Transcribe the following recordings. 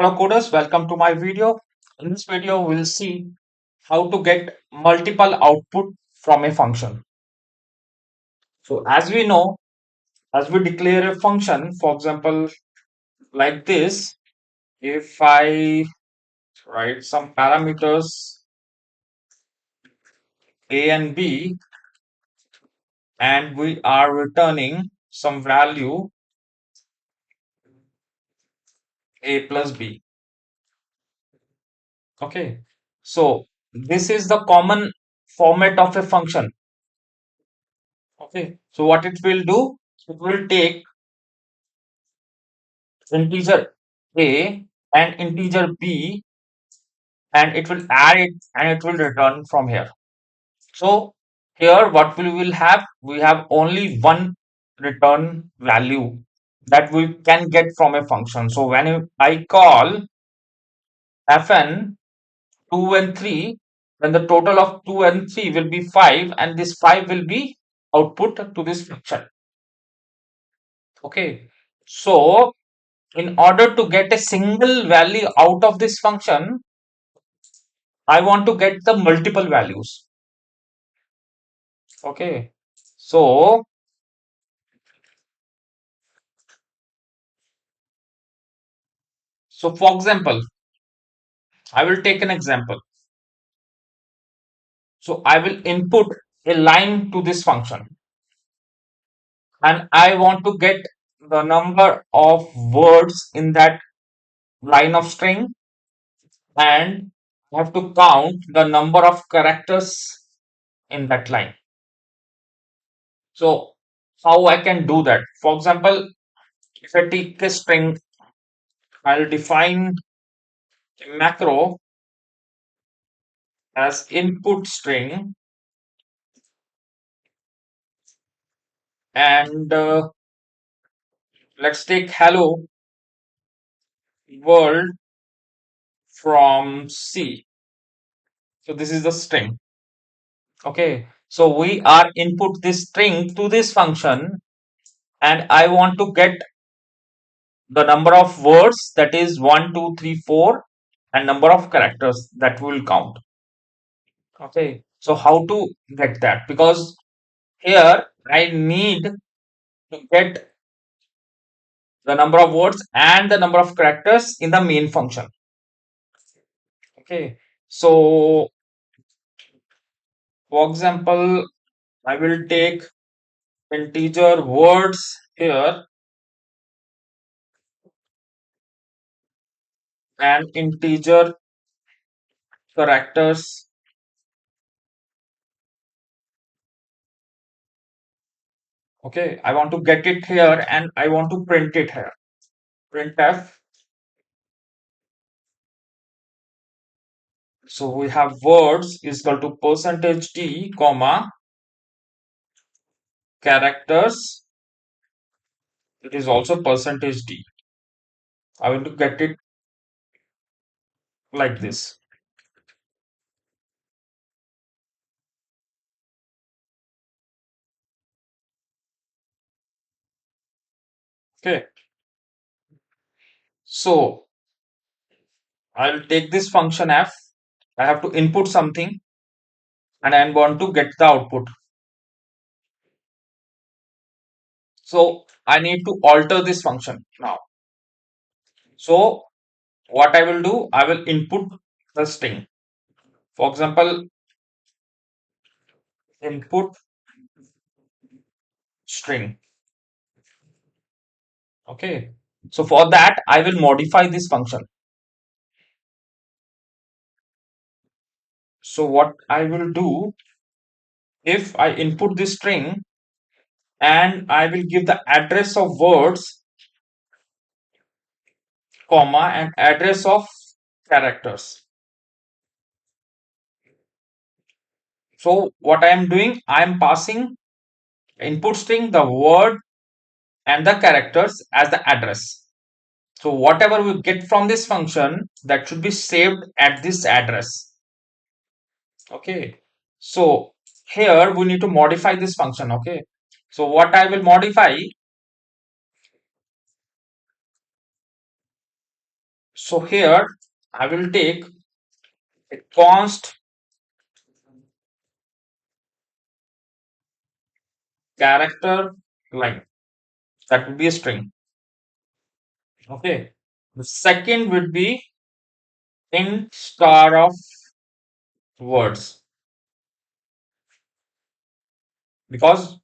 Hello coders, welcome to my video. In this video, we'll see how to get multiple output from a function. So as we know, as we declare a function, for example, like this, if I write some parameters a and b, and we are returning some value a plus b. Okay. So this is the common format of a function. Okay. So what it will do, it will take integer a and integer b, and it will add it and it will return from here. So here what we will have, we have only one return value that we can get from a function. So when I call fn 2 and 3, then the total of 2 and 3 will be 5, and this 5 will be output to this function. Okay. So in order to get a single value out of this function, I want to get the multiple values. Okay. So for example, I will take an example. So I will input a line to this function, and I want to get the number of words in that line of string, and I have to count the number of characters in that line. So how I can do that? For example, if I take a string, I'll define a macro as input string, and let's take hello world from C. So this is the string. Okay. So we are input this string to this function, and I want to get the number of words, that is 1, 2, 3, 4, and number of characters that will count. Okay. So how to get that? Because here I need to get the number of words and the number of characters in the main function. Okay. So for example, I will take integer words here and integer characters. Okay, I want to get it here and I want to print it here. Printf. So we have words is equal to percentage %d, comma, characters. It is also percentage %d. I want to get it like this. Okay. So I'll take this function f. I have to input something and I want to get the output. So I need to alter this function now. So what I will do, I will input the string. For example, input string. Okay. So for that, I will modify this function. So what I will do, if I input this string and I will give the address of words, comma, and address of characters. So what I am doing, I am passing input string, the word and the characters as the address. So whatever we get from this function, that should be saved at this address. Okay. So here we need to modify this function. Okay. So what I will modify, So here I will take a const character line. That would be a string. Okay. The second would be int star of words, because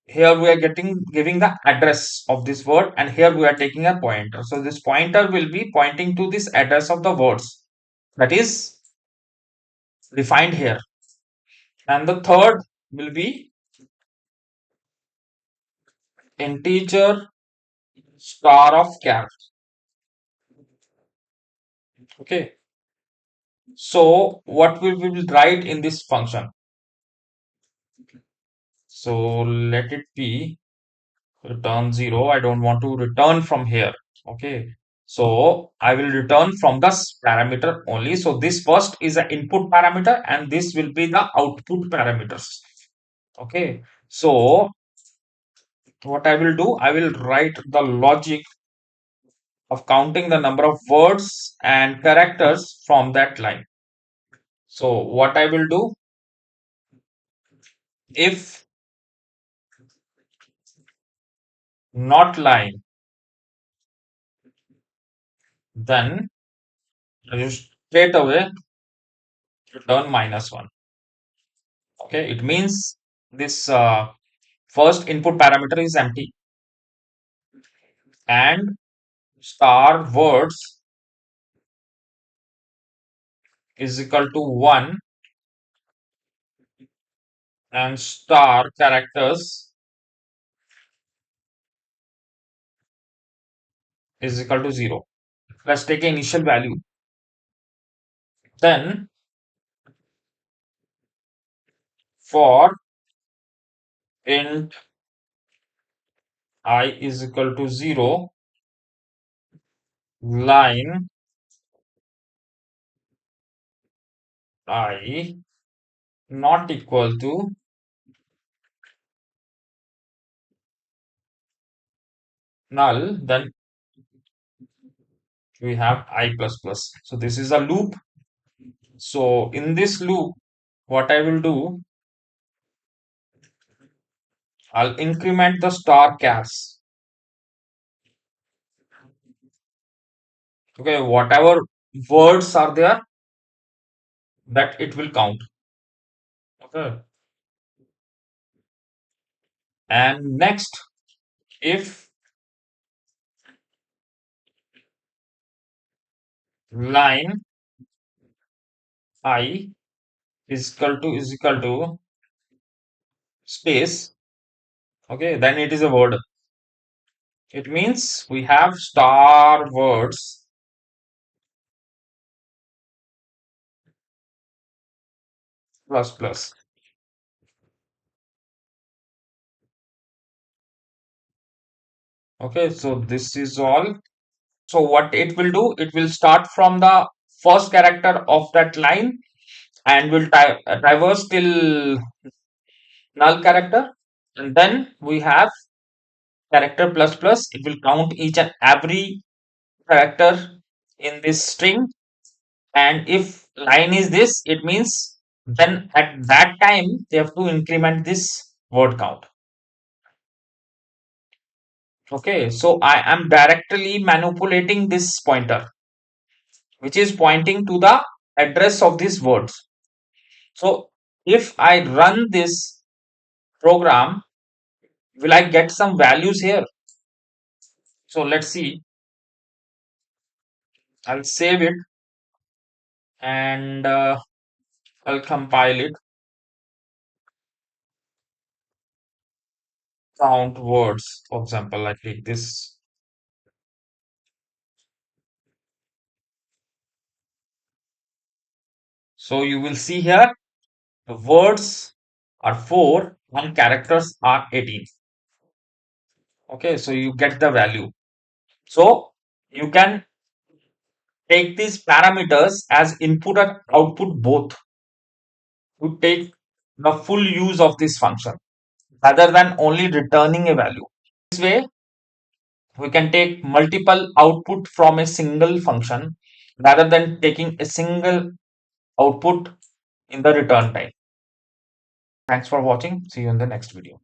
here we are giving the address of this word, and here we are taking a pointer. So this pointer will be pointing to this address of the words that is defined here. And the third will be integer star of char. Okay. So what we will write in this function? So let it be return 0. I don't want to return from here. Okay. So I will return from this parameter only. So this first is an input parameter and this will be the output parameters. Okay. So what I will do, I will write the logic of counting the number of words and characters from that line. So what I will do, if not line, then I will straight away return -1. Okay, it means this first input parameter is empty, and star words is equal to 1 and star characters is equal to 0. Let's take an initial value. Then for int I is equal to 0, line I not equal to null, then we have I plus plus. So this is a loop. So in this loop, what I will do, I'll increment the star chars. Okay, whatever words are there, that it will count. Okay. And next, if line I is equal to space, okay, then it is a word. It means we have star words plus plus. Okay, so this is all. So what it will do, it will start from the first character of that line and will traverse till null character, and then we have character plus plus. It will count each and every character in this string, and if line is this, it means then at that time they have to increment this word count. Okay, so I am directly manipulating this pointer, which is pointing to the address of these words. So if I run this program, will I get some values here? So let's see. I'll save it and I'll compile it. Count words, for example, I take this. So you will see here the words are 4 and characters are 18. Okay, so you get the value. So you can take these parameters as input and output both to take the full use of this function rather than only returning a value. This way, We can take multiple output from a single function rather than taking a single output in the return time. Thanks for watching. See you in the next video.